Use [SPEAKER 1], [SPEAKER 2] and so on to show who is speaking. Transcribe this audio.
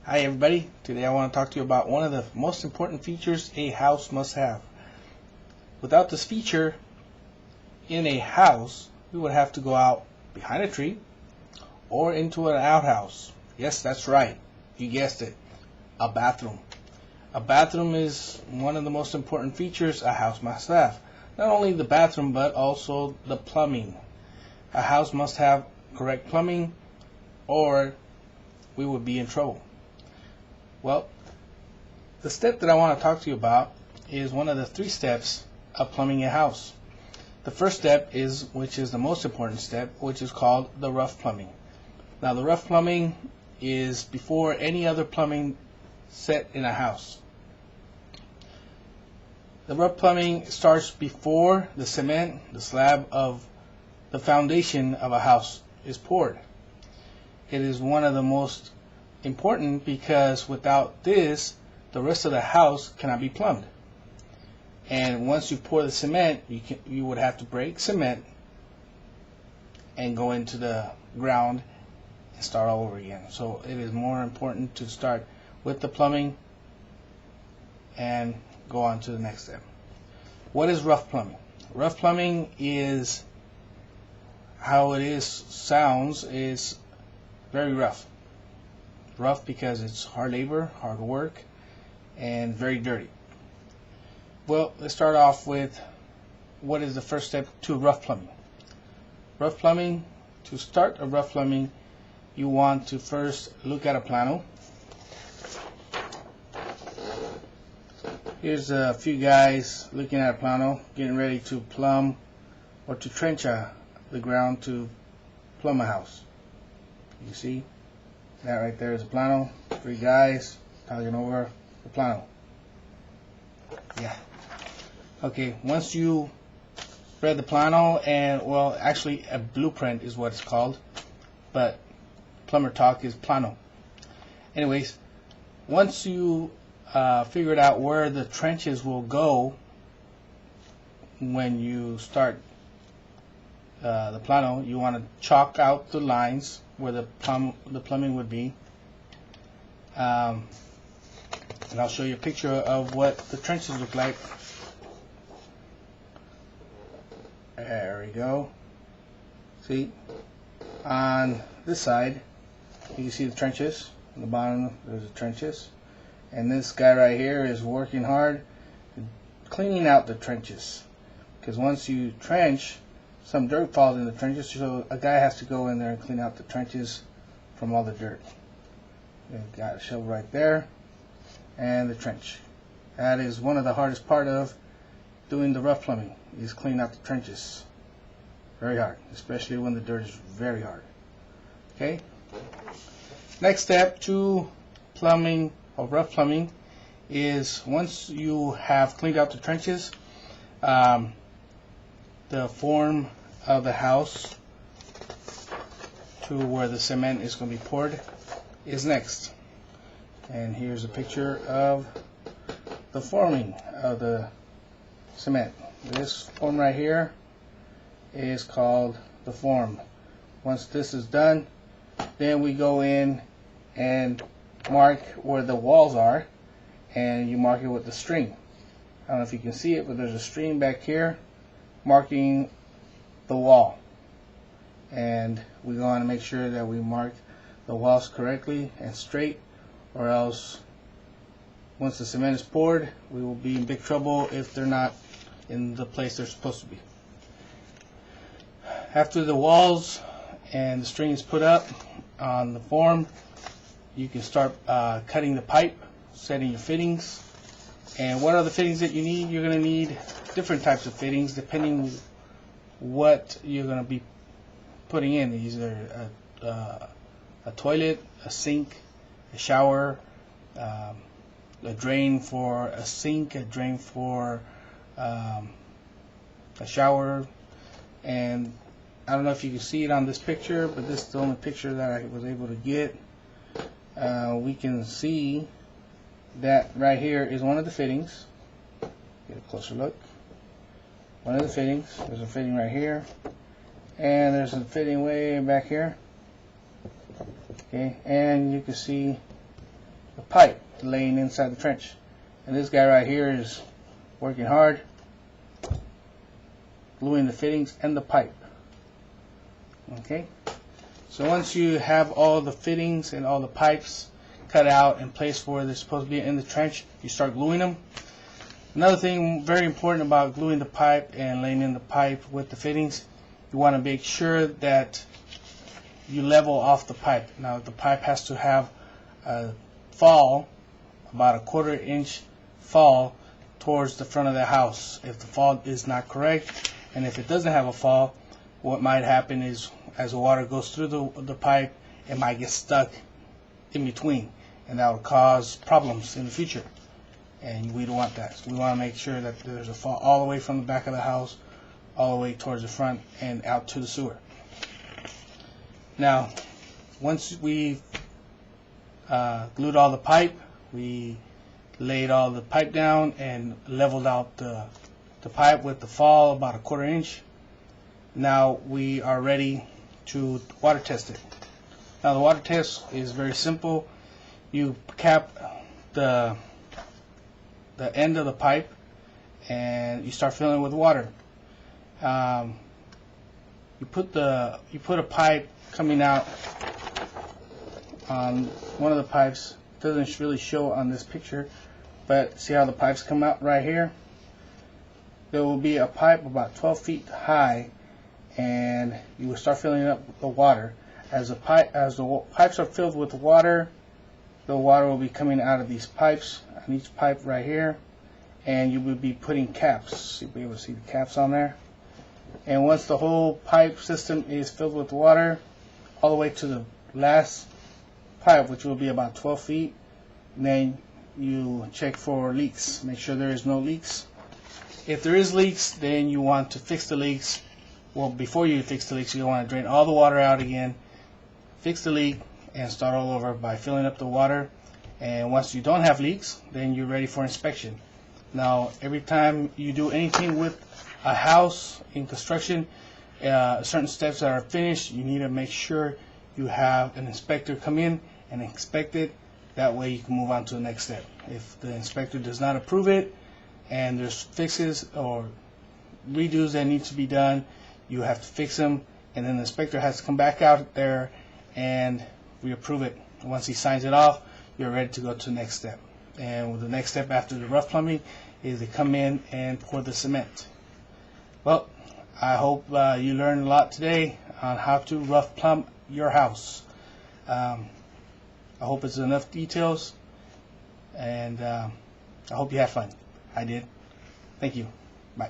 [SPEAKER 1] Hi everybody, today I want to talk to you about one of the most important features a house must have. Without this feature in a house, we would have to go out behind a tree or into an outhouse. Yes, that's right, you guessed it, a bathroom. A bathroom is one of the most important features a house must have. Not only the bathroom, but also the plumbing. A house must have correct plumbing or we would be in trouble. Well, the step that I want to talk to you about is one of the 3 steps of plumbing a house. The first step is, which is the most important step, which is called the rough plumbing. Now, the rough plumbing is before any other plumbing set in a house. The rough plumbing starts before the cement, the slab of the foundation of a house is poured. It is one of the most important because without this, the rest of the house cannot be plumbed. And once you pour the cement, you would have to break cement and go into the ground and start all over again. So it is more important to start with the plumbing and go on to the next step. What is rough plumbing? Rough plumbing is how it sounds is very rough. Rough because it's hard labor, hard work, and very dirty. Well, let's start off with what is the first step to rough plumbing. Rough plumbing, to start a rough plumbing, you want to first look at a plano. Here's a few guys looking at a plano, getting ready to plumb or to trench the ground to plumb a house. You see? That right there is a plano. 3 guys talking over the plano. Yeah. Okay, once you read the plano, and well, actually a blueprint is what it's called, but plumber talk is plano. Anyways, once you figured out where the trenches will go when you start the plano, you want to chalk out the lines where the plumbing would be, and I'll show you a picture of what the trenches look like. There we go. See, on this side you can see the trenches. On the bottom there's the trenches, and this guy right here is working hard cleaning out the trenches, because once you trench, some dirt falls in the trenches, so a guy has to go in there and clean out the trenches from all the dirt. You've got a shovel right there, and the trench. That is one of the hardest part of doing the rough plumbing, is cleaning out the trenches. Very hard, especially when the dirt is very hard. Okay? Next step to plumbing or rough plumbing is, once you have cleaned out the trenches, the form of the house to where the cement is going to be poured is next. And here's a picture of the forming of the cement. This form right here is called the form. Once this is done, then we go in and mark where the walls are, and you mark it with the string. I don't know if you can see it, but there's a string back here marking the wall, and we go on to make sure that we mark the walls correctly and straight, or else once the cement is poured, we will be in big trouble if they're not in the place they're supposed to be. After the walls and the string is put up on the form, you can start cutting the pipe, setting your fittings. And what are the fittings that you need? You're going to need different types of fittings depending what you're going to be putting in. Either a toilet, a sink, a shower, a drain for a sink, a drain for a shower. And I don't know if you can see it on this picture, but this is the only picture that I was able to get. We can see that right here is one of the fittings. Get a closer look. One of the fittings. There's a fitting right here, and there's a fitting way back here. Okay, and you can see the pipe laying inside the trench. And this guy right here is working hard, gluing the fittings and the pipe. Okay, so once you have all the fittings and all the pipes cut out and placed where they're supposed to be in the trench, you start gluing them. Another thing very important about gluing the pipe and laying in the pipe with the fittings, you want to make sure that you level off the pipe. Now the pipe has to have a fall, about a 1/4 inch fall towards the front of the house. If the fall is not correct, and if it doesn't have a fall, what might happen is as the water goes through the pipe, it might get stuck in between, and that will cause problems in the future. And we don't want that. So we want to make sure that there's a fall all the way from the back of the house, all the way towards the front and out to the sewer. Now, once we glued all the pipe, we laid all the pipe down and leveled out the pipe with the fall about a 1/4 inch. Now we are ready to water test it. Now the water test is very simple. You cap the end of the pipe and you start filling it with water. You put a pipe coming out on one of the pipes. It doesn't really show on this picture, but see how the pipes come out right here? There will be a pipe about 12 feet high, and you will start filling it up with the water. As the pipes are filled with water, the water will be coming out of these pipes, on each pipe right here, and you will be putting caps. You'll be able to see the caps on there. And once the whole pipe system is filled with water, all the way to the last pipe, which will be about 12 feet, then you check for leaks. Make sure there is no leaks. If there is leaks, then you want to fix the leaks. Well, before you fix the leaks, you want to drain all the water out again, fix the leak, and start all over by filling up the water. And once you don't have leaks, then you're ready for inspection. Now, every time you do anything with a house in construction, certain steps that are finished, you need to make sure you have an inspector come in and inspect it. That way you can move on to the next step. If the inspector does not approve it and there's fixes or redos that need to be done, you have to fix them, and then the inspector has to come back out there and reapprove it. Once he signs it off, you're ready to go to the next step. And the next step after the rough plumbing is to come in and pour the cement. Well, I hope you learned a lot today on how to rough plumb your house. I hope it's enough details, and I hope you have fun. I did. Thank you. Bye.